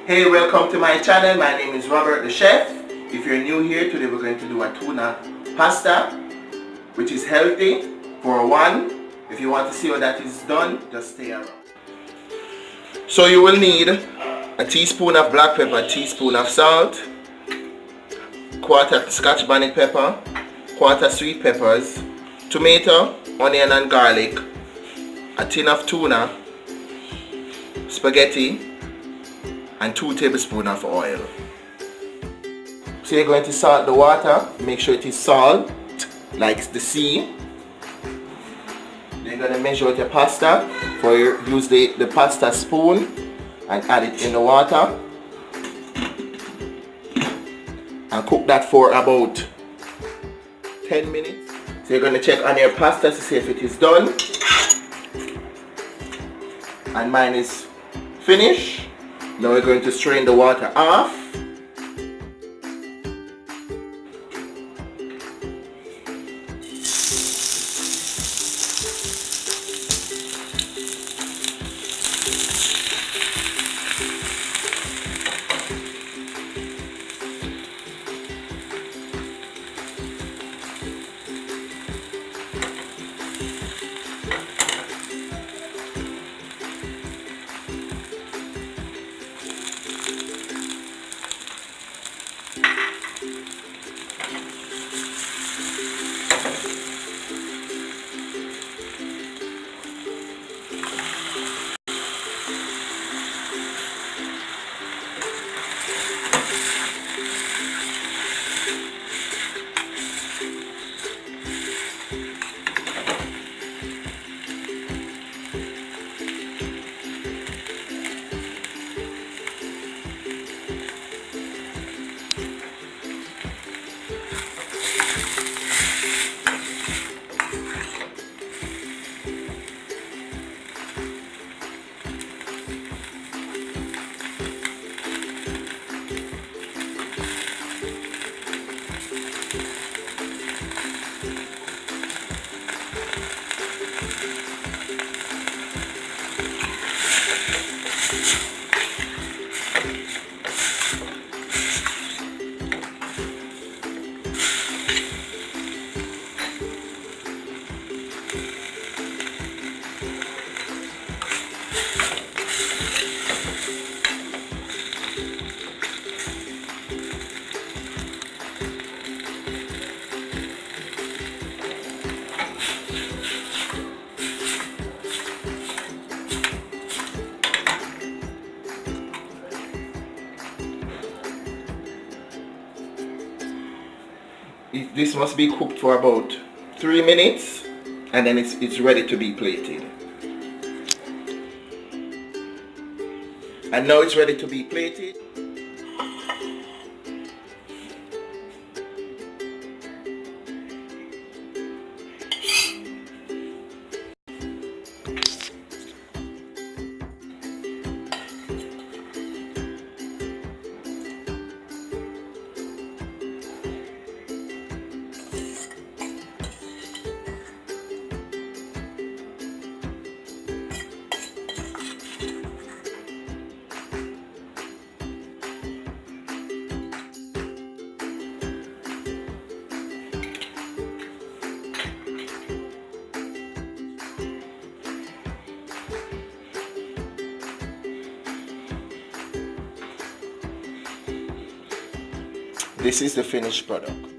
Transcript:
Hey, welcome to my channel. My name is Robert the Chef. If you're new here, today we're going to do a tuna pasta, which is healthy for one. If you want to see how that is done, just stay around. So you will need a teaspoon of black pepper, a teaspoon of salt, quarter scotch bonnet pepper, quarter sweet peppers, tomato, onion and garlic, a tin of tuna, spaghetti, and 2 tablespoons of oil. So you're going to salt the water. Make sure it is salt like the sea. You're going to measure out your pasta. Use the pasta spoon and add it in the water and cook that for about 10 minutes. So you're going to check on your pasta to see if it is done, and mine is finished. Now we're going to strain the water off. This must be cooked for about 3 minutes, and then it's ready to be plated. And now it's ready to be plated. This is the finished product.